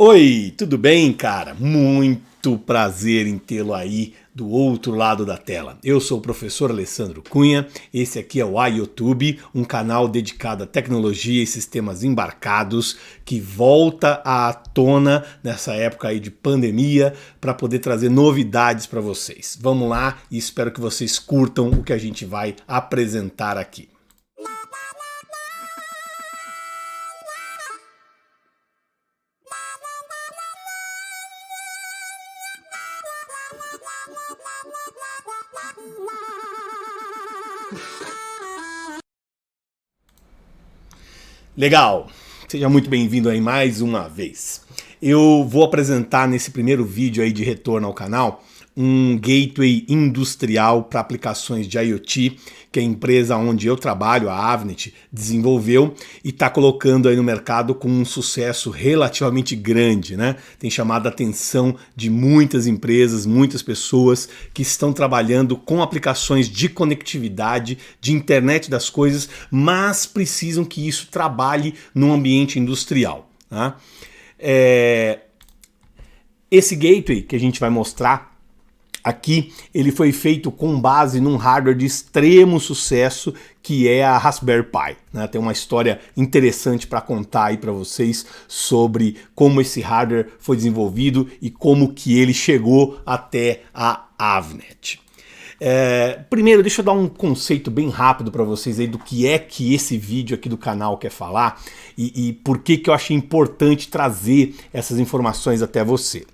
Oi, tudo bem, cara? Muito prazer em tê-lo aí do outro lado da tela. Eu sou o professor Alessandro Cunha, esse aqui é o iYoutube, um canal dedicado à tecnologia e sistemas embarcados que volta à tona nessa época aí de pandemia para poder trazer novidades para vocês. Vamos lá e espero que vocês curtam o que a gente vai apresentar aqui. Legal, seja muito bem-vindo aí mais uma vez. Eu vou apresentar nesse primeiro vídeo aí de retorno ao canal um gateway industrial para aplicações de IoT que a empresa onde eu trabalho, a Avnet, desenvolveu e está colocando aí no mercado com um sucesso relativamente grande, né? Tem chamado a atenção de muitas empresas, muitas pessoas que estão trabalhando com aplicações de conectividade, de internet das coisas, mas precisam que isso trabalhe num ambiente industrial, tá? Esse gateway que a gente vai mostrar aqui, ele foi feito com base num hardware de extremo sucesso que é a Raspberry Pi, né? Tem uma história interessante para contar aí para vocês sobre como esse hardware foi desenvolvido e como que ele chegou até a Avnet. Primeiro, deixa eu dar um conceito bem rápido para vocês aí do que é que esse vídeo aqui do canal quer falar e por que eu achei importante trazer essas informações até você.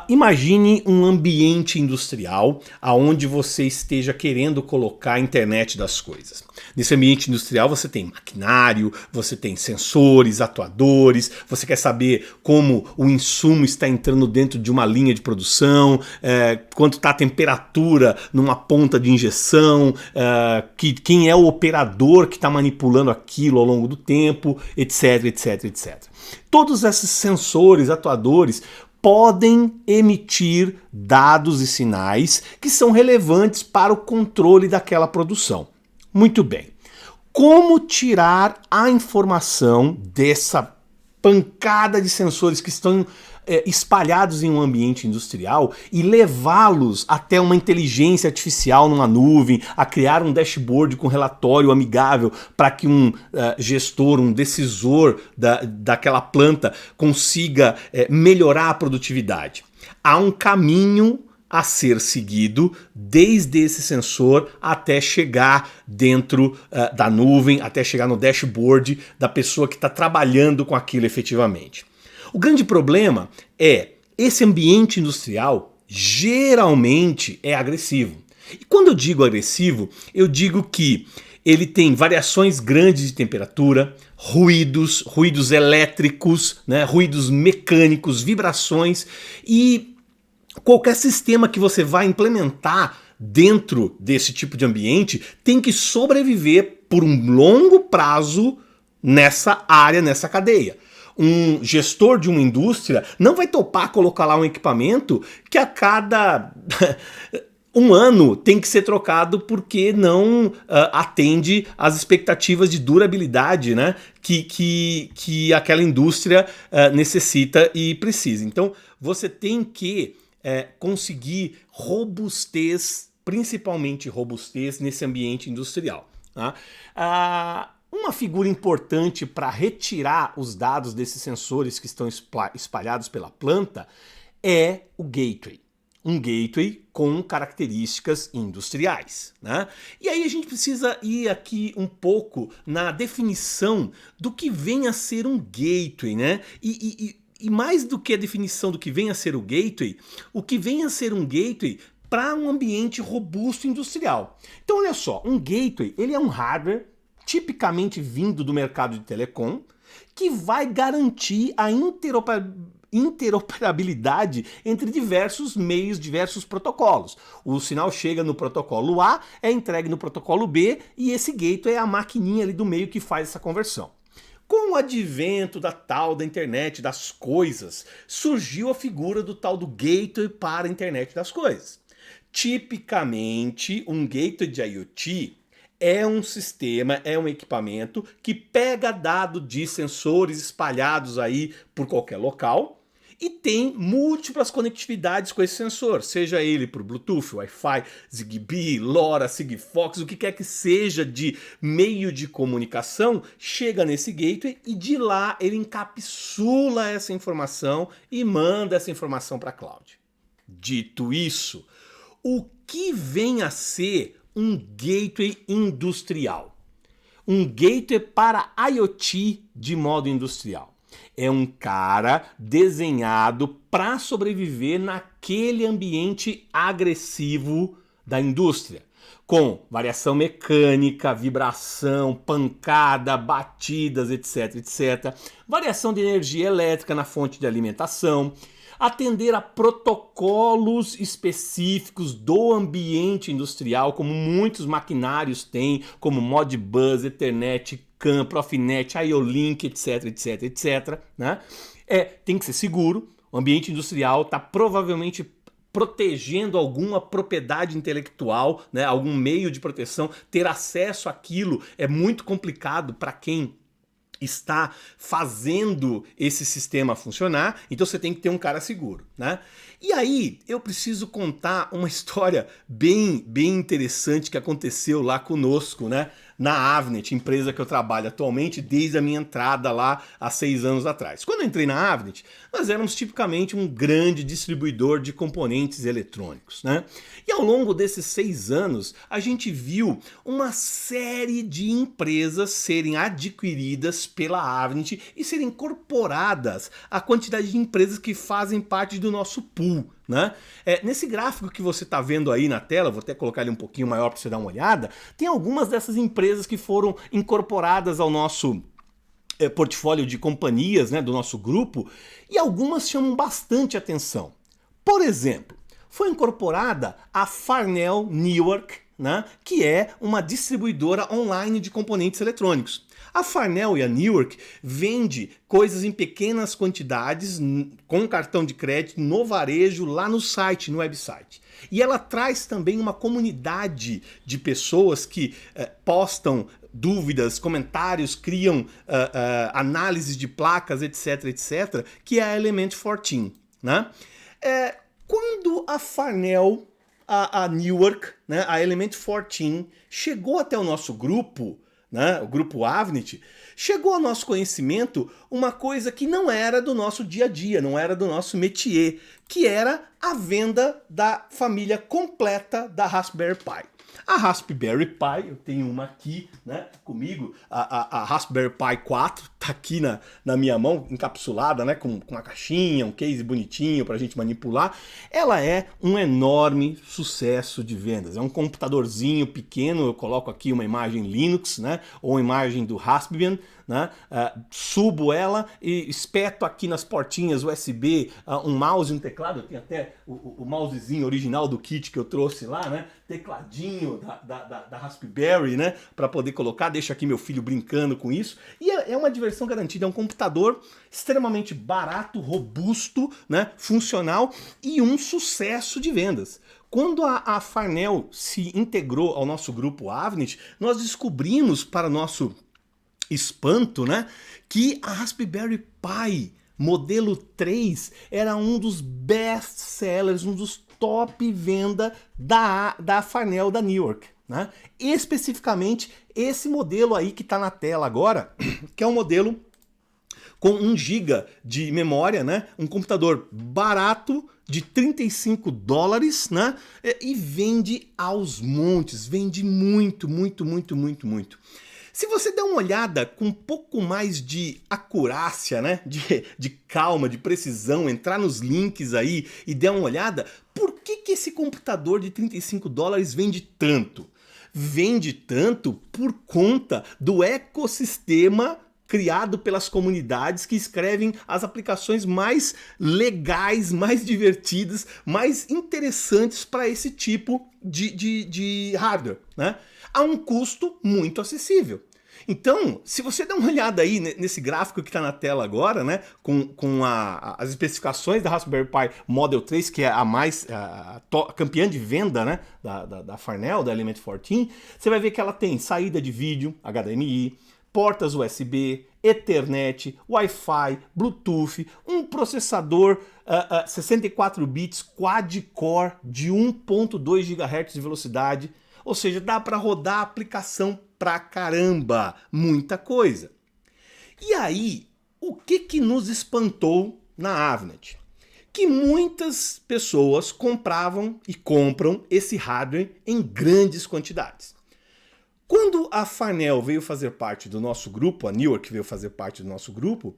Imagine um ambiente industrial onde você esteja querendo colocar a internet das coisas. Nesse ambiente industrial você tem maquinário, você tem sensores, atuadores, você quer saber como o insumo está entrando dentro de uma linha de produção, quanto está a temperatura numa ponta de injeção, quem é o operador que está manipulando aquilo ao longo do tempo, etc, etc, etc. Todos esses sensores, atuadores, podem emitir dados e sinais que são relevantes para o controle daquela produção. Muito bem. Como tirar a informação dessa pancada de sensores que estão espalhados em um ambiente industrial e levá-los até uma inteligência artificial numa nuvem, a criar um dashboard com relatório amigável para que um gestor, um decisor daquela planta consiga melhorar a produtividade? Há um caminho a ser seguido desde esse sensor até chegar dentro da nuvem, até chegar no dashboard da pessoa que está trabalhando com aquilo efetivamente. O grande problema é esse ambiente industrial geralmente é agressivo. E quando eu digo agressivo, eu digo que ele tem variações grandes de temperatura, ruídos elétricos, né, ruídos mecânicos, vibrações e qualquer sistema que você vai implementar dentro desse tipo de ambiente tem que sobreviver por um longo prazo nessa área, nessa cadeia. Um gestor de uma indústria não vai topar colocar lá um equipamento que a cada um ano tem que ser trocado porque não atende às expectativas de durabilidade, né, que aquela indústria necessita e precisa. Então você tem que conseguir robustez, principalmente robustez nesse ambiente industrial, tá? Uma figura importante para retirar os dados desses sensores que estão espalhados pela planta é o gateway. Um gateway com características industriais, né? E aí a gente precisa ir aqui um pouco na definição do que vem a ser um gateway, né? E mais do que a definição do que vem a ser o gateway, o que vem a ser um gateway para um ambiente robusto industrial. Então olha só, um gateway ele é um hardware tipicamente vindo do mercado de telecom, que vai garantir a interoperabilidade entre diversos meios, diversos protocolos. O sinal chega no protocolo A, é entregue no protocolo B e esse gateway é a maquininha ali do meio que faz essa conversão. Com o advento da tal da internet das coisas, surgiu a figura do tal do gateway para a internet das coisas. Tipicamente, um gateway de IoT é um sistema, é um equipamento que pega dado de sensores espalhados aí por qualquer local e tem múltiplas conectividades com esse sensor, seja ele por Bluetooth, Wi-Fi, Zigbee, LoRa, Sigfox, o que quer que seja de meio de comunicação, chega nesse gateway e de lá ele encapsula essa informação e manda essa informação para a cloud. Dito isso, o que vem a ser um gateway industrial? Um gateway para IoT de modo industrial. É um cara desenhado para sobreviver naquele ambiente agressivo da indústria, com variação mecânica, vibração, pancada, batidas, etc, etc. Variação de energia elétrica na fonte de alimentação, atender a protocolos específicos do ambiente industrial, como muitos maquinários têm, como Modbus, Ethernet, CAN, Profinet, IO-Link, etc, etc, etc. Né? Tem que ser seguro, o ambiente industrial está provavelmente protegendo alguma propriedade intelectual, né? Algum meio de proteção. Ter acesso àquilo é muito complicado para quem está fazendo esse sistema funcionar, então você tem que ter um cara seguro, né? E aí eu preciso contar uma história bem interessante que aconteceu lá conosco, né? Na Avnet, empresa que eu trabalho atualmente desde a minha entrada lá há 6 anos atrás. Quando eu entrei na Avnet, nós éramos tipicamente um grande distribuidor de componentes eletrônicos, né? E ao longo desses 6 anos, a gente viu uma série de empresas serem adquiridas pela Avnet e serem incorporadas à quantidade de empresas que fazem parte do nosso pool, né? Nesse gráfico que você está vendo aí na tela, vou até colocar ele um pouquinho maior para você dar uma olhada, tem algumas dessas empresas que foram incorporadas ao nosso portfólio de companhias, né, do nosso grupo, e algumas chamam bastante atenção. Por exemplo, foi incorporada a Farnell Newark, né, que é uma distribuidora online de componentes eletrônicos. A Farnell e a Newark vende coisas em pequenas quantidades com cartão de crédito no varejo lá no site, no website. E ela traz também uma comunidade de pessoas que postam dúvidas, comentários, criam análises de placas, etc, etc, que é a Element 14. Né? Quando a Farnell, a Newark, né, a Element 14, chegou até o nosso grupo, né, o grupo Avnet, chegou ao nosso conhecimento uma coisa que não era do nosso dia a dia, não era do nosso métier, que era a venda da família completa da Raspberry Pi. A Raspberry Pi, eu tenho uma aqui, né, comigo, a Raspberry Pi 4, tá aqui na minha mão, encapsulada, né, com uma caixinha, um case bonitinho pra gente manipular. Ela é um enorme sucesso de vendas. É um computadorzinho pequeno, eu coloco aqui uma imagem Linux, né, ou uma imagem do Raspbian, né, subo ela e espeto aqui nas portinhas USB um mouse e um teclado. Eu tenho até o mousezinho original do kit que eu trouxe lá, né, tecladinho da Raspberry, né, para poder colocar. Deixo aqui meu filho brincando com isso. E é uma diversão garantida. É um computador extremamente barato, robusto, né, funcional e um sucesso de vendas. Quando a Farnell se integrou ao nosso grupo Avnet, nós descobrimos, para nosso espanto, né, que a Raspberry Pi modelo 3 era um dos best sellers, um dos top venda da Farnell, da Newark, né? Especificamente esse modelo aí que está na tela agora, que é um modelo com 1 GB de memória, né? Um computador barato de $35, né? E vende aos montes, vende muito. Se você der uma olhada com um pouco mais de acurácia, né, de calma, de precisão, entrar nos links aí e der uma olhada, por que esse computador de $35 vende tanto? Vende tanto por conta do ecossistema criado pelas comunidades que escrevem as aplicações mais legais, mais divertidas, mais interessantes para esse tipo de hardware, né? A um custo muito acessível. Então, se você der uma olhada aí nesse gráfico que está na tela agora, né, com as especificações da Raspberry Pi Model 3, que é a mais campeã de venda, né, da Farnell, da Element 14, você vai ver que ela tem saída de vídeo, HDMI, portas USB, Ethernet, Wi-Fi, Bluetooth, um processador 64 bits quad-core de 1.2 GHz de velocidade, ou seja, dá para rodar a aplicação pra caramba, muita coisa. E aí, o que nos espantou na Avnet? Que muitas pessoas compravam e compram esse hardware em grandes quantidades. Quando a Farnell veio fazer parte do nosso grupo, a Newark veio fazer parte do nosso grupo,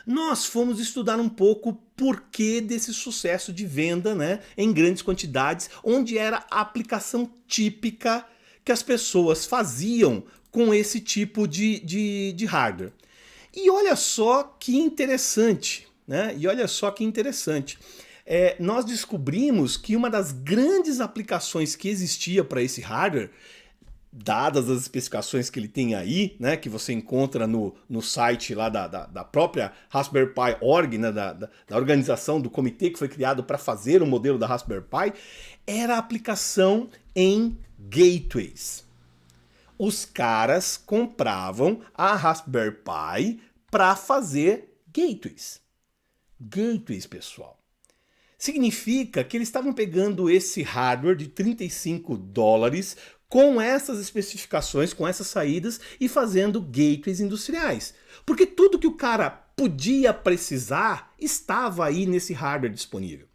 nós fomos estudar um pouco o porquê desse sucesso de venda, né, em grandes quantidades, onde era a aplicação típica que as pessoas faziam com esse tipo de hardware. E olha só que interessante, né? Nós descobrimos que uma das grandes aplicações que existia para esse hardware, dadas as especificações que ele tem aí, né, que você encontra no site lá da própria Raspberry Pi Org, né, da organização, do comitê que foi criado para fazer o modelo da Raspberry Pi, era a aplicação em gateways. Os caras compravam a Raspberry Pi para fazer gateways. Gateways, pessoal. Significa que eles estavam pegando esse hardware de $35 com essas especificações, com essas saídas e fazendo gateways industriais. Porque tudo que o cara podia precisar estava aí nesse hardware disponível.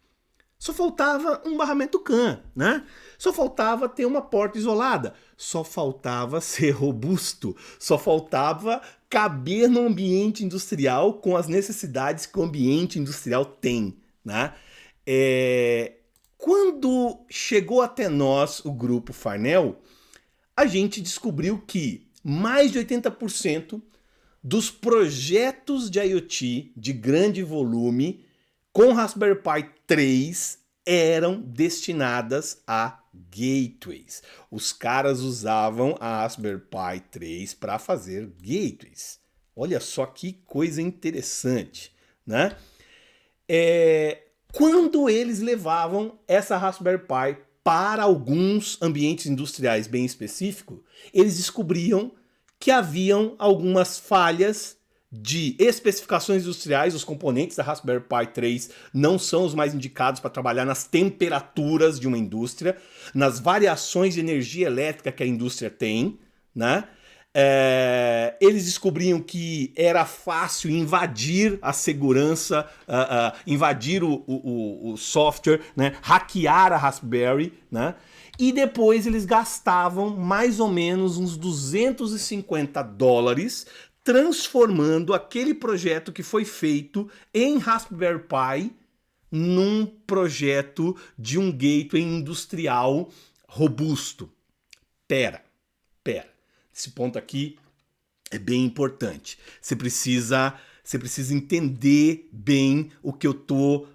Só faltava um barramento CAN, né? Só faltava ter uma porta isolada. Só faltava ser robusto. Só faltava caber no ambiente industrial com as necessidades que o ambiente industrial tem, né? Quando chegou até nós o grupo Farnell, a gente descobriu que mais de 80% dos projetos de IoT de grande volume com Raspberry Pi 3 eram destinadas a gateways. Os caras usavam a Raspberry Pi 3 para fazer gateways. Olha só que coisa interessante, né? Quando eles levavam essa Raspberry Pi para alguns ambientes industriais bem específicos, eles descobriam que haviam algumas falhas de especificações industriais. Os componentes da Raspberry Pi 3 não são os mais indicados para trabalhar nas temperaturas de uma indústria, nas variações de energia elétrica que a indústria tem, né? Eles descobriam que era fácil invadir a segurança, invadir o software, né? Hackear a Raspberry, né? E depois eles gastavam mais ou menos uns $250 transformando aquele projeto que foi feito em Raspberry Pi num projeto de um gateway industrial robusto. Pera. Esse ponto aqui é bem importante. Você precisa entender bem o que eu tô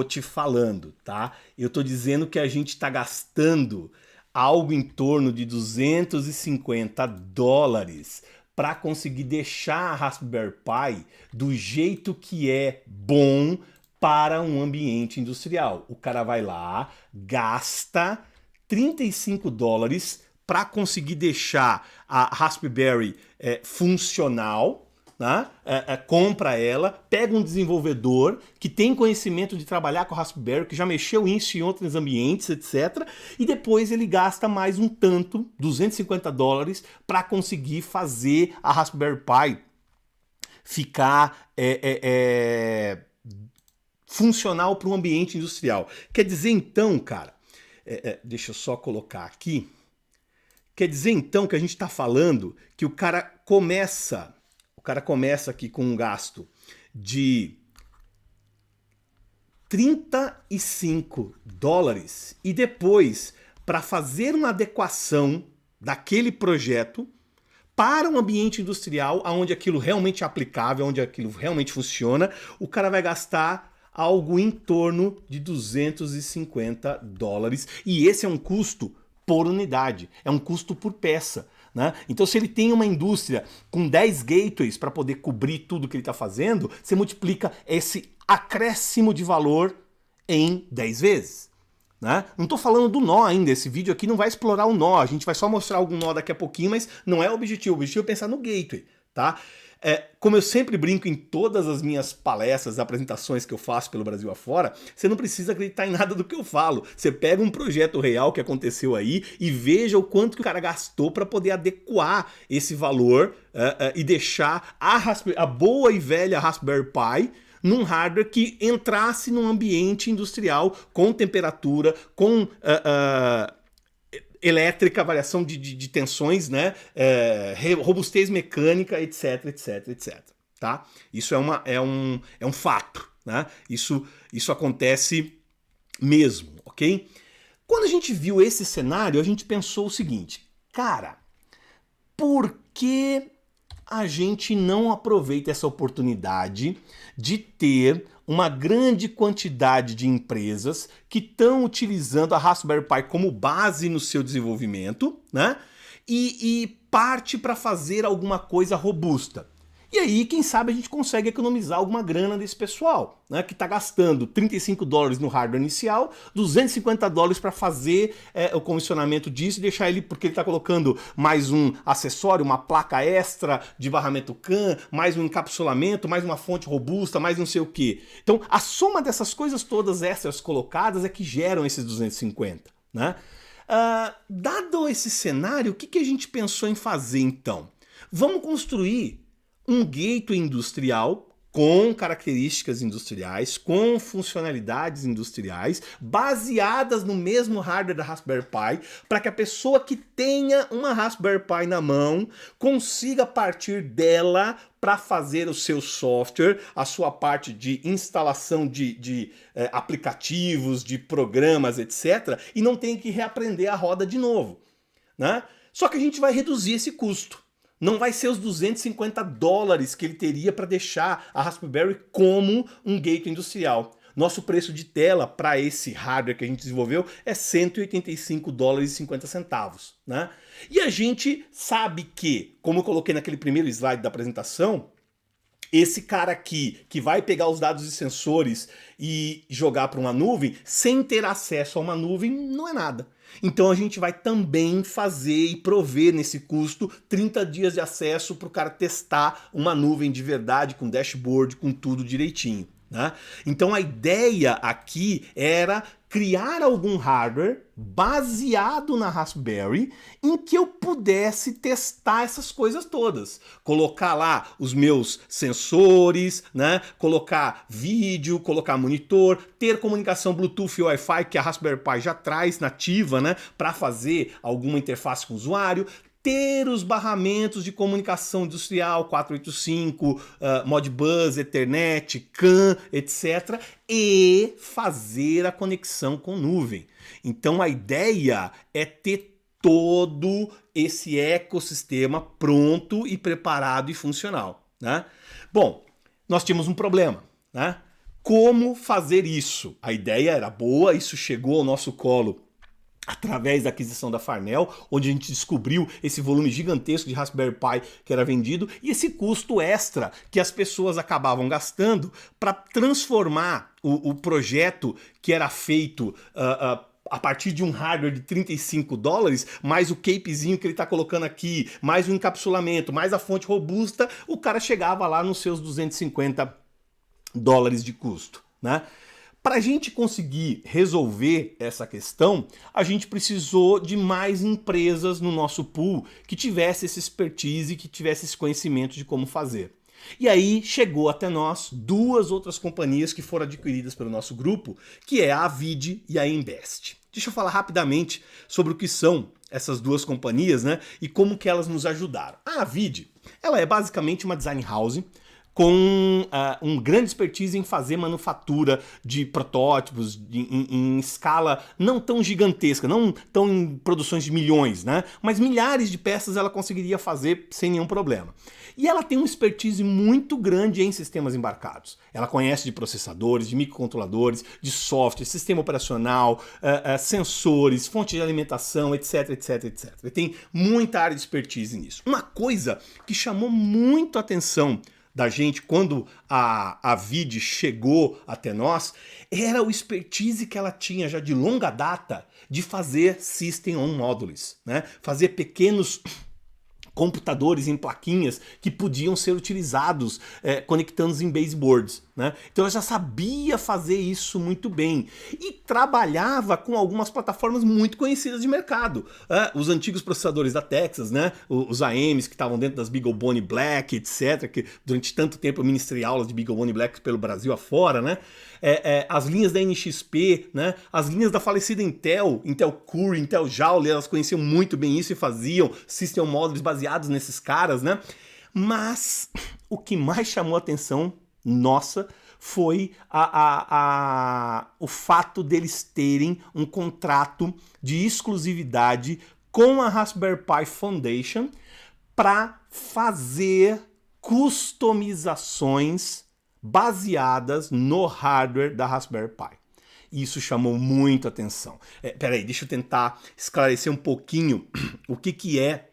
te falando, tá? Eu tô dizendo que a gente está gastando algo em torno de $250 para conseguir deixar a Raspberry Pi do jeito que é bom para um ambiente industrial. O cara vai lá, gasta $35 para conseguir deixar a Raspberry funcional, né? Compra ela, pega um desenvolvedor que tem conhecimento de trabalhar com a Raspberry, que já mexeu isso em outros ambientes, etc. E depois ele gasta mais um tanto, $250, para conseguir fazer a Raspberry Pi ficar funcional para um ambiente industrial. Quer dizer então, cara, deixa eu só colocar aqui. Quer dizer então que a gente está falando que o cara começa aqui com um gasto de $35 e depois, para fazer uma adequação daquele projeto para um ambiente industrial onde aquilo realmente é aplicável, onde aquilo realmente funciona, o cara vai gastar algo em torno de $250. E esse é um custo por unidade, é um custo por peça, né? Então, se ele tem uma indústria com 10 gateways para poder cobrir tudo que ele está fazendo, você multiplica esse acréscimo de valor em 10 vezes. né? Não estou falando do nó ainda, esse vídeo aqui não vai explorar o nó, a gente vai só mostrar algum nó daqui a pouquinho, mas não é o objetivo é pensar no gateway, tá? Como eu sempre brinco em todas as minhas palestras, apresentações que eu faço pelo Brasil afora, você não precisa acreditar em nada do que eu falo. Você pega um projeto real que aconteceu aí e veja o quanto que o cara gastou para poder adequar esse valor e deixar a boa e velha Raspberry Pi num hardware que entrasse num ambiente industrial com temperatura, com elétrica, variação de tensões, né? Robustez mecânica, etc, etc, etc. Tá? Isso é um fato, né? Isso acontece mesmo, ok? Quando a gente viu esse cenário, a gente pensou o seguinte, cara, por que a gente não aproveita essa oportunidade de ter uma grande quantidade de empresas que estão utilizando a Raspberry Pi como base no seu desenvolvimento, né? E parte para fazer alguma coisa robusta. E aí, quem sabe a gente consegue economizar alguma grana desse pessoal, né, que está gastando $35 no hardware inicial, $250 para fazer o comissionamento disso e deixar ele, porque ele está colocando mais um acessório, uma placa extra de barramento CAN, mais um encapsulamento, mais uma fonte robusta, mais não sei o que. Então, a soma dessas coisas todas extras colocadas é que geram esses 250, né? Dado esse cenário, o que a gente pensou em fazer então? Vamos construir um gateway industrial com características industriais, com funcionalidades industriais, baseadas no mesmo hardware da Raspberry Pi, para que a pessoa que tenha uma Raspberry Pi na mão consiga partir dela para fazer o seu software, a sua parte de instalação de aplicativos, de programas, etc., e não tenha que reaprender a roda de novo, né? Só que a gente vai reduzir esse custo. Não vai ser os $250 que ele teria para deixar a Raspberry como um gateway industrial. Nosso preço de tela para esse hardware que a gente desenvolveu é $185,50, né? E a gente sabe que, como eu coloquei naquele primeiro slide da apresentação, esse cara aqui, que vai pegar os dados de sensores e jogar para uma nuvem, sem ter acesso a uma nuvem, não é nada. Então a gente vai também fazer e prover nesse custo 30 dias de acesso para o cara testar uma nuvem de verdade, com dashboard, com tudo direitinho, né? Então a ideia aqui era criar algum hardware baseado na Raspberry em que eu pudesse testar essas coisas todas. Colocar lá os meus sensores, né? Colocar vídeo, colocar monitor, ter comunicação Bluetooth e Wi-Fi que a Raspberry Pi já traz nativa, né? Para fazer alguma interface com o usuário, ter os barramentos de comunicação industrial 485, Modbus, Ethernet, CAN, etc. e fazer a conexão com nuvem. Então a ideia é ter todo esse ecossistema pronto e preparado e funcional, né? Bom, nós tínhamos um problema, né? Como fazer isso? A ideia era boa, isso chegou ao nosso colo através da aquisição da Farnell, onde a gente descobriu esse volume gigantesco de Raspberry Pi que era vendido e esse custo extra que as pessoas acabavam gastando para transformar o projeto que era feito a partir de um hardware de $35, mais o capezinho que ele está colocando aqui, mais o encapsulamento, mais a fonte robusta, o cara chegava lá nos seus $250 de custo, né? Para a gente conseguir resolver essa questão, a gente precisou de mais empresas no nosso pool que tivesse esse expertise, que tivesse esse conhecimento de como fazer. E aí chegou até nós duas outras companhias que foram adquiridas pelo nosso grupo, que é a Avid e a Embest. Deixa eu falar rapidamente sobre o que são essas duas companhias, né, e como que elas nos ajudaram. A Avid, ela é basicamente uma design house com um grande expertise em fazer manufatura de protótipos em escala não tão gigantesca, não tão em produções de milhões, né? Mas milhares de peças ela conseguiria fazer sem nenhum problema. E ela tem uma expertise muito grande em sistemas embarcados. Ela conhece de processadores, de microcontroladores, de software, sistema operacional, sensores, fonte de alimentação, etc, etc, etc. Ele tem muita área de expertise nisso. Uma coisa que chamou muito a atenção da gente quando a VID chegou até nós era o expertise que ela tinha já de longa data de fazer System on Modules, né? Fazer pequenos computadores em plaquinhas que podiam ser utilizados conectando em baseboards, né? Então ela já sabia fazer isso muito bem e trabalhava com algumas plataformas muito conhecidas de mercado, os antigos processadores da Texas, né? Os AMs que estavam dentro das BeagleBone Black, etc, que durante tanto tempo eu ministrei aulas de BeagleBone Black pelo Brasil afora, né? As linhas da NXP, né? As linhas da falecida Intel Curry, Intel Joule, elas conheciam muito bem isso e faziam System Modules baseados nesses caras, né? Mas o que mais chamou a atenção nossa foi o fato deles terem um contrato de exclusividade com a Raspberry Pi Foundation para fazer customizações baseadas no hardware da Raspberry Pi. Isso chamou muito atenção. Peraí, deixa eu tentar esclarecer um pouquinho o que é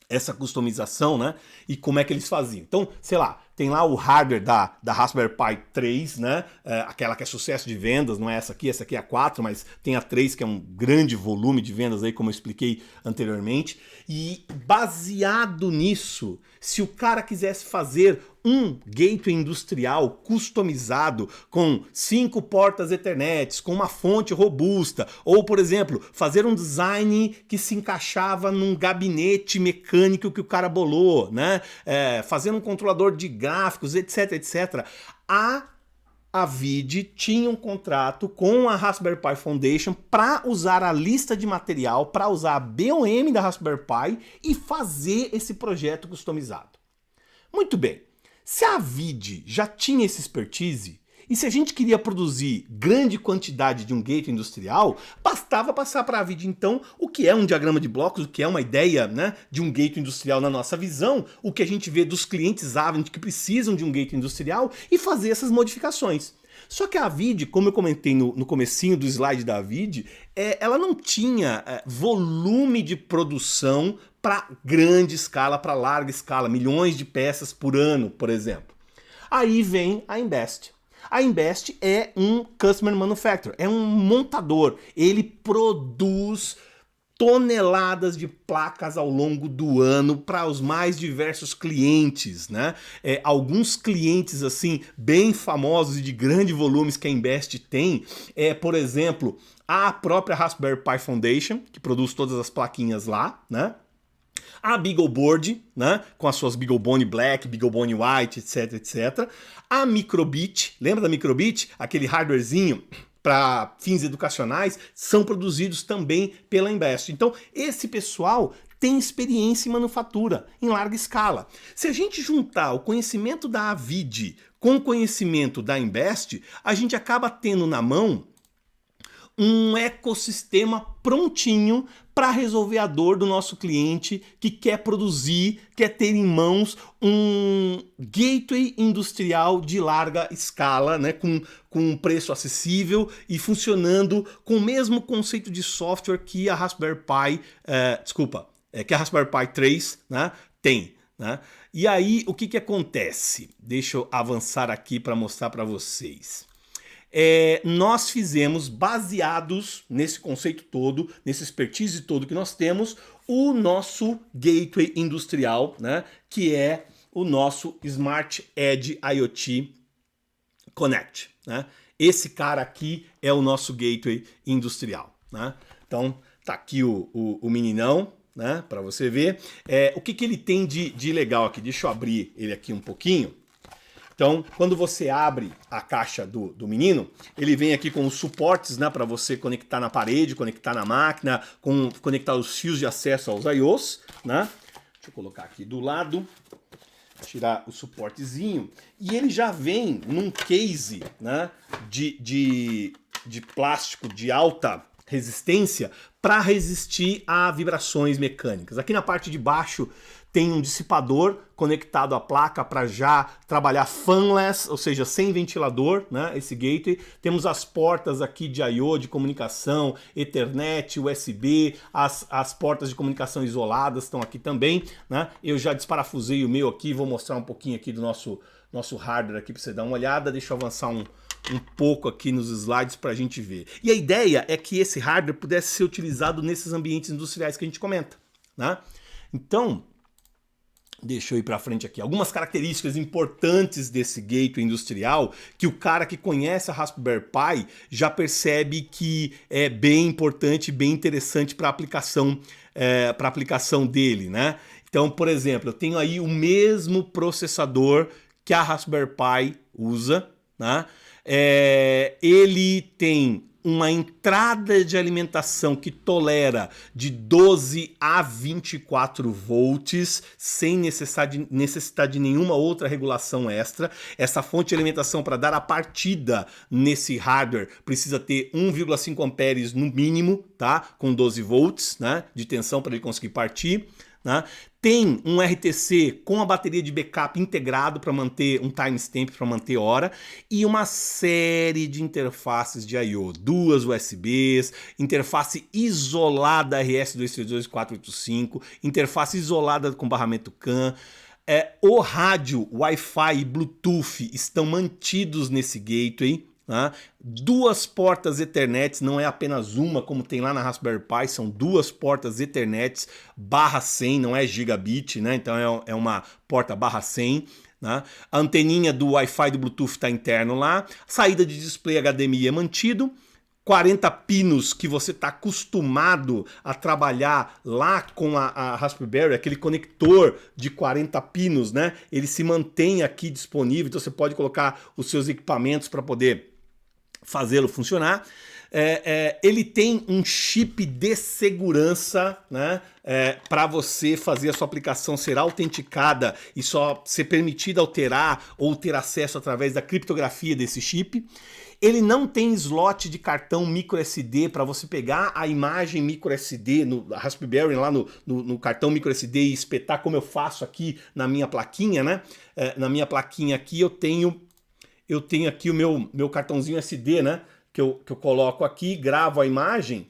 essa customização, né? E como é que eles faziam. Então, sei lá, tem lá o hardware da Raspberry Pi 3, né? Aquela que é sucesso de vendas, não é essa aqui é a 4, mas tem a 3 que é um grande volume de vendas aí, como eu expliquei anteriormente. E baseado nisso, se o cara quisesse fazer um gateway industrial customizado com 5 portas Ethernet, com uma fonte robusta, ou, por exemplo, fazer um design que se encaixava num gabinete mecânico que o cara bolou, né? Fazer um controlador de gráficos, etc, etc. A VID tinha um contrato com a Raspberry Pi Foundation para usar a lista de material, para usar a BOM da Raspberry Pi e fazer esse projeto customizado. Muito bem. Se a VID já tinha esse expertise, e se a gente queria produzir grande quantidade de um gateway industrial, bastava passar para a VID então o que é um diagrama de blocos, o que é uma ideia, né, de um gateway industrial na nossa visão, o que a gente vê dos clientes Avnet que precisam de um gateway industrial e fazer essas modificações. Só que a VID, como eu comentei no comecinho do slide da VID, ela não tinha volume de produção para grande escala, para larga escala, milhões de peças por ano, por exemplo. Aí vem a Embest. A Embest é um Customer Manufacturer, é um montador. Ele produz toneladas de placas ao longo do ano para os mais diversos clientes, né? Alguns clientes assim bem famosos e de grandes volumes que a Embest tem, por exemplo, a própria Raspberry Pi Foundation, que produz todas as plaquinhas lá, né? A BeagleBoard, né, com as suas BeagleBone Black, BeagleBone White, etc, etc. A Microbit, lembra da Microbit? Aquele hardwarezinho para fins educacionais, são produzidos também pela Embest. Então, esse pessoal tem experiência em manufatura em larga escala. Se a gente juntar o conhecimento da VID com o conhecimento da Embest, a gente acaba tendo na mão um ecossistema prontinho para resolver a dor do nosso cliente que quer produzir, quer ter em mãos um gateway industrial de larga escala, né, com um preço acessível e funcionando com o mesmo conceito de software que a Raspberry Pi, que a Raspberry Pi 3, né, tem. Né? E aí, o que acontece? Deixa eu avançar aqui para mostrar para vocês. Nós fizemos, baseados nesse conceito todo, nesse expertise todo que nós temos, o nosso gateway industrial, né, que é o nosso Smart Edge IoT Connect. Né? Esse cara aqui é o nosso gateway industrial. Né? Então, tá aqui o meninão, né, para você ver. O que ele tem de legal aqui? Deixa eu abrir ele aqui um pouquinho. Então, quando você abre a caixa do menino, ele vem aqui com os suportes, né, para você conectar na parede, conectar na máquina, conectar os fios de acesso aos I/Os, né? Deixa eu colocar aqui do lado, tirar o suportezinho. E ele já vem num case, né, de plástico de alta resistência para resistir a vibrações mecânicas. Aqui na parte de baixo tem um dissipador conectado à placa para já trabalhar fanless, ou seja, sem ventilador, né, esse gateway. Temos as portas aqui de I/O, de comunicação, Ethernet, USB, as portas de comunicação isoladas estão aqui também, né. Eu já desparafusei o meu aqui, vou mostrar um pouquinho aqui do nosso hardware aqui para você dar uma olhada. Deixa eu avançar um pouco aqui nos slides para a gente ver. E a ideia é que esse hardware pudesse ser utilizado nesses ambientes industriais que a gente comenta, né? Então, deixa eu ir para frente aqui. Algumas características importantes desse gateway industrial que o cara que conhece a Raspberry Pi já percebe que é bem importante, bem interessante para a aplicação dele, né? Então, por exemplo, eu tenho aí o mesmo processador que a Raspberry Pi usa, né? Ele tem uma entrada de alimentação que tolera de 12 a 24 volts, sem necessidade de nenhuma outra regulação extra. Essa fonte de alimentação, para dar a partida nesse hardware, precisa ter 1,5 amperes no mínimo, tá? Com 12 volts, né, de tensão para ele conseguir partir. Né? Tem um RTC com a bateria de backup integrado para manter um timestamp, para manter hora, e uma série de interfaces de I/O, 2 USBs, interface isolada RS-232-485, interface isolada com barramento CAN. O rádio, Wi-Fi e Bluetooth estão mantidos nesse gateway. Né? 2 portas Ethernet, não é apenas uma como tem lá na Raspberry Pi, são 2 portas Ethernet /100, não é gigabit, né? Então é uma porta /100. Né? A anteninha do Wi-Fi e do Bluetooth está interno lá, saída de display HDMI é mantido, 40 pinos que você está acostumado a trabalhar lá com a Raspberry, aquele conector de 40 pinos, né? Ele se mantém aqui disponível, então você pode colocar os seus equipamentos para poder fazê-lo funcionar. Ele tem um chip de segurança, né, para você fazer a sua aplicação ser autenticada e só ser permitida alterar ou ter acesso através da criptografia desse chip. Ele não tem slot de cartão microSD para você pegar a imagem microSD no Raspberry lá no cartão microSD e espetar, como eu faço aqui na minha plaquinha, né? Na minha plaquinha aqui eu tenho aqui o meu cartãozinho SD, né? Que eu coloco aqui, gravo a imagem.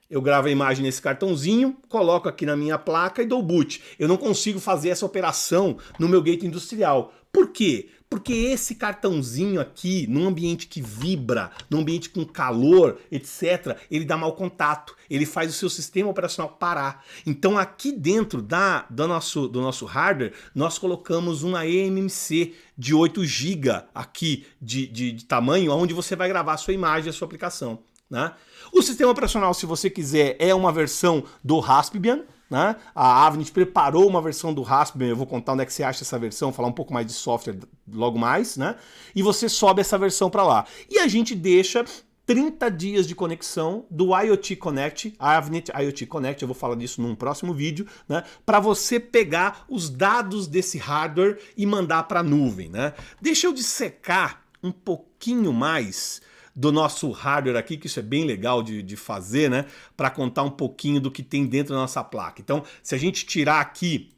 Eu gravo a imagem nesse cartãozinho, coloco aqui na minha placa e dou boot. Eu não consigo fazer essa operação no meu gateway industrial. Por quê? Porque esse cartãozinho aqui, num ambiente que vibra, num ambiente com calor, etc., ele dá mau contato, ele faz o seu sistema operacional parar. Então aqui dentro do nosso hardware, nós colocamos uma eMMC de 8 GB aqui de tamanho, onde você vai gravar a sua imagem, a sua aplicação. Né? O sistema operacional, se você quiser, é uma versão do Raspbian. Né? A Avnet preparou uma versão do Raspbian, eu vou contar onde é que você acha essa versão, falar um pouco mais de software logo mais, né? E você sobe essa versão para lá. E a gente deixa 30 dias de conexão do IoT Connect, a Avnet IoT Connect, eu vou falar disso num próximo vídeo, né? Para você pegar os dados desse hardware e mandar para a nuvem. Né? Deixa eu dissecar um pouquinho mais do nosso hardware aqui, que isso é bem legal de fazer, né? Para contar um pouquinho do que tem dentro da nossa placa. Então, se a gente tirar aqui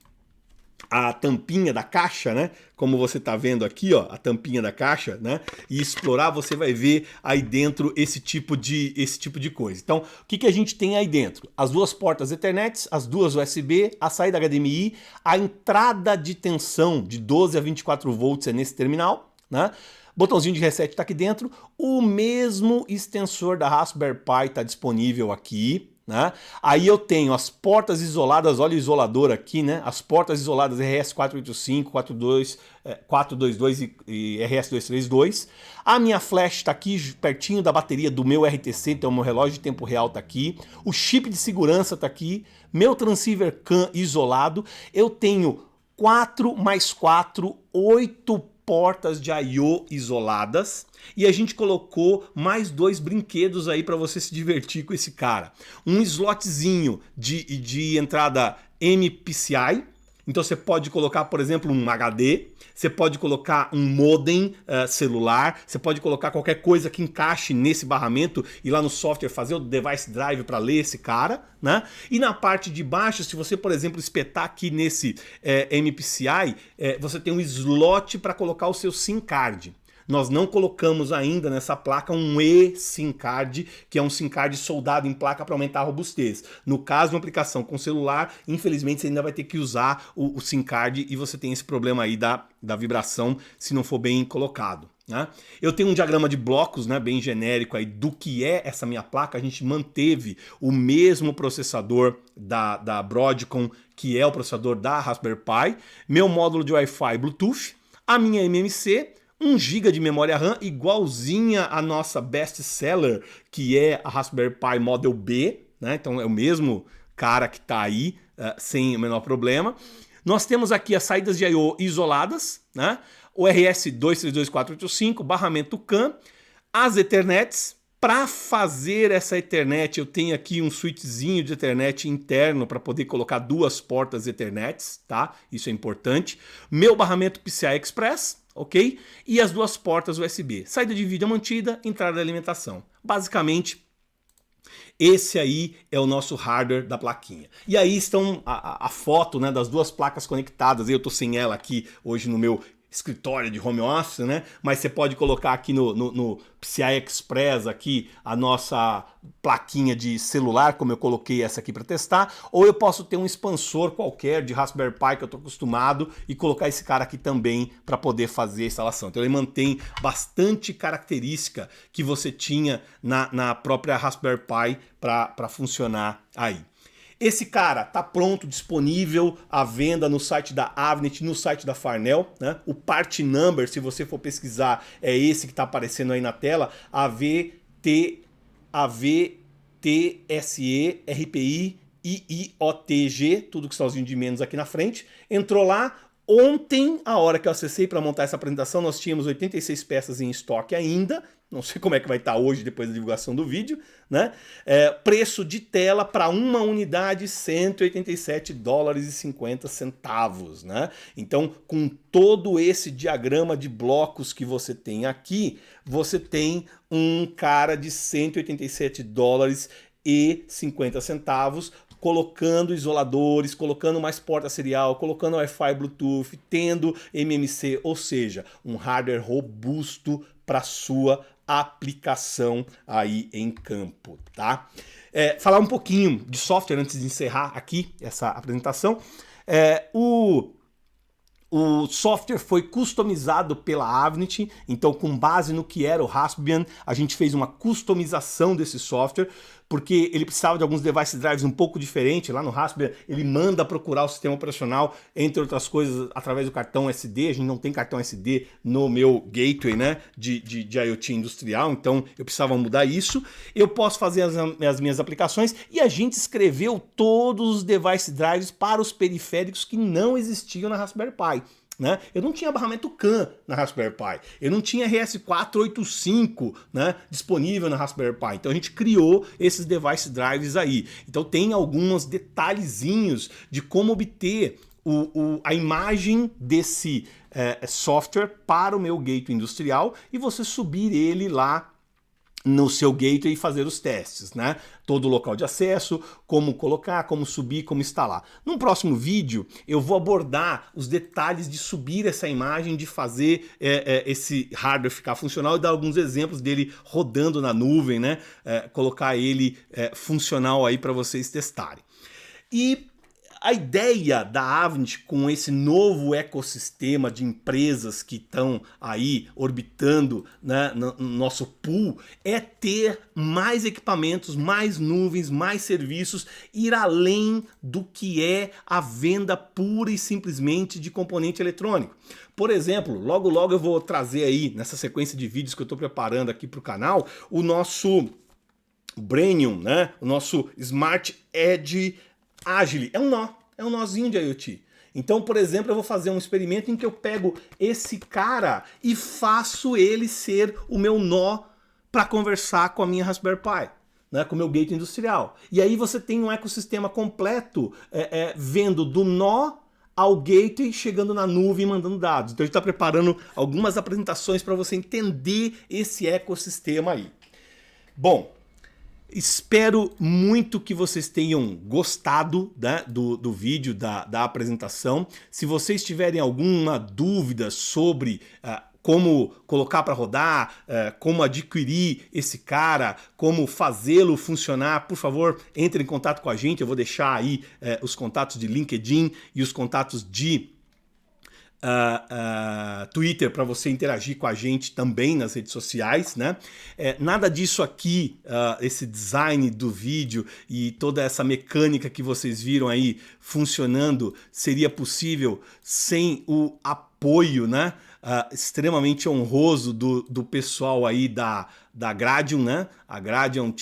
a tampinha da caixa, né? Como você está vendo aqui, ó, a tampinha da caixa, né? E explorar, você vai ver aí dentro esse tipo de coisa. Então, o que a gente tem aí dentro? As 2 portas Ethernet, as 2 USB, a saída HDMI, a entrada de tensão de 12 a 24 volts é nesse terminal, né? Botãozinho de reset está aqui dentro, o mesmo extensor da Raspberry Pi está disponível aqui, né? Aí eu tenho as portas isoladas, olha o isolador aqui, né? As portas isoladas RS485, 422 e RS232. A minha flash está aqui pertinho da bateria do meu RTC, então o meu relógio de tempo real está aqui. O chip de segurança está aqui, meu transceiver CAN isolado. Eu tenho 4 mais 4, 8 portas de I/O isoladas e a gente colocou mais 2 brinquedos aí para você se divertir com esse cara. Um slotzinho de entrada MPCI Então você pode colocar, por exemplo, um HD, você pode colocar um modem celular, você pode colocar qualquer coisa que encaixe nesse barramento e lá no software fazer o device drive para ler esse cara, né? E na parte de baixo, se você, por exemplo, espetar aqui nesse MPCI, você tem um slot para colocar o seu SIM card. Nós não colocamos ainda nessa placa um eSIM card, que é um SIM card soldado em placa para aumentar a robustez. No caso de uma aplicação com celular, infelizmente você ainda vai ter que usar o SIM card e você tem esse problema aí da vibração se não for bem colocado, né? Eu tenho um diagrama de blocos, né, bem genérico aí do que é essa minha placa. A gente manteve o mesmo processador da Broadcom, que é o processador da Raspberry Pi, meu módulo de Wi-Fi Bluetooth, a minha MMC, 1 GB de memória RAM, igualzinha a nossa best seller, que é a Raspberry Pi Model B, né? Então é o mesmo cara que está aí, sem o menor problema. Nós temos aqui as saídas de I/O isoladas, né? O RS-232485, barramento CAN, as Ethernets. Para fazer essa Ethernet, eu tenho aqui um switchzinho de Ethernet interno para poder colocar 2 portas Ethernets, tá? Isso é importante. Meu barramento PCI Express, ok? E as 2 portas USB. Saída de vídeo mantida, entrada de alimentação. Basicamente, esse aí é o nosso hardware da plaquinha. E aí estão a foto, né, das 2 placas conectadas. Eu estou sem ela aqui hoje no meu escritório de home office, né? Mas você pode colocar aqui no PCI Express aqui a nossa plaquinha de celular, como eu coloquei essa aqui para testar, ou eu posso ter um expansor qualquer de Raspberry Pi que eu estou acostumado e colocar esse cara aqui também para poder fazer a instalação. Então ele mantém bastante característica que você tinha na própria Raspberry Pi para funcionar aí. Esse cara tá pronto, disponível à venda no site da Avnet, no site da Farnell, né? O part number, se você for pesquisar, é esse que está aparecendo aí na tela, AVTSE-RPI-IIOTG, tudo que sozinho de menos aqui na frente. Entrou lá. Ontem, a hora que eu acessei para montar essa apresentação, nós tínhamos 86 peças em estoque ainda. Não sei como é que vai estar hoje depois da divulgação do vídeo, né? Preço de tela para uma unidade, $187,50, né? Então, com todo esse diagrama de blocos que você tem aqui, você tem um cara de $187,50, colocando isoladores, colocando mais porta serial, colocando Wi-Fi Bluetooth, tendo MMC, ou seja, um hardware robusto para sua aplicação aí em campo, tá? Falar um pouquinho de software antes de encerrar aqui essa apresentação. O software foi customizado pela Avnet, então com base no que era o Raspbian, a gente fez uma customização desse software, porque ele precisava de alguns device drives um pouco diferentes. Lá no Raspbian ele manda procurar o sistema operacional, entre outras coisas, através do cartão SD. A gente não tem cartão SD no meu gateway, né, de IoT industrial, então eu precisava mudar isso. Eu posso fazer as minhas aplicações e a gente escreveu todos os device drives para os periféricos que não existiam na Raspberry Pi. Né? Eu não tinha barramento CAN na Raspberry Pi, eu não tinha RS485, né, disponível na Raspberry Pi, então a gente criou esses device drives aí. Então tem alguns detalhezinhos de como obter a imagem desse software para o meu gateway industrial e você subir ele lá no seu gateway e fazer os testes, né? Todo o local de acesso, como colocar, como subir, como instalar. Num próximo vídeo eu vou abordar os detalhes de subir essa imagem, de fazer esse hardware ficar funcional e dar alguns exemplos dele rodando na nuvem, né? Colocar ele funcional aí para vocês testarem. E a ideia da Avnet com esse novo ecossistema de empresas que estão aí orbitando, né, no nosso pool é ter mais equipamentos, mais nuvens, mais serviços, ir além do que é a venda pura e simplesmente de componente eletrônico. Por exemplo, logo logo eu vou trazer aí, nessa sequência de vídeos que eu estou preparando aqui para o canal, o nosso Brainium, né, o nosso Smart Edge Agile, é um nozinho de IoT. Então, por exemplo, eu vou fazer um experimento em que eu pego esse cara e faço ele ser o meu nó para conversar com a minha Raspberry Pi, né, com o meu gateway industrial. E aí você tem um ecossistema completo vendo do nó ao gateway, chegando na nuvem e mandando dados. Então a gente está preparando algumas apresentações para você entender esse ecossistema aí. Bom, espero muito que vocês tenham gostado, né, do vídeo, da apresentação. Se vocês tiverem alguma dúvida sobre como colocar para rodar, como adquirir esse cara, como fazê-lo funcionar, por favor, entre em contato com a gente. Eu vou deixar aí os contatos de LinkedIn e os contatos de Twitter para você interagir com a gente também nas redes sociais, né? Nada disso aqui, esse design do vídeo e toda essa mecânica que vocês viram aí funcionando seria possível sem o apoio, né? Extremamente honroso do pessoal aí da Gradium, né? A Gradium é um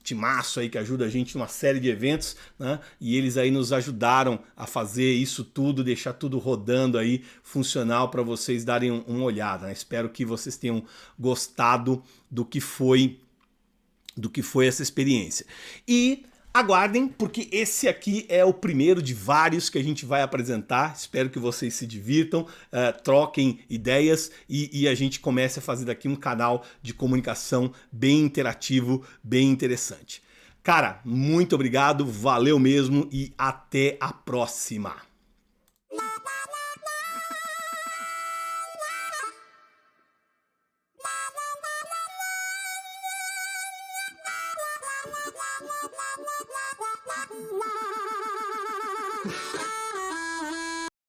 timaço aí que ajuda a gente numa série de eventos, né? E eles aí nos ajudaram a fazer isso tudo, deixar tudo rodando aí, funcional para vocês darem uma olhada, né? Espero que vocês tenham gostado do que foi essa experiência. E aguardem, porque esse aqui é o primeiro de vários que a gente vai apresentar. Espero que vocês se divirtam, troquem ideias e a gente comece a fazer daqui um canal de comunicação bem interativo, bem interessante. Cara, muito obrigado, valeu mesmo e até a próxima! La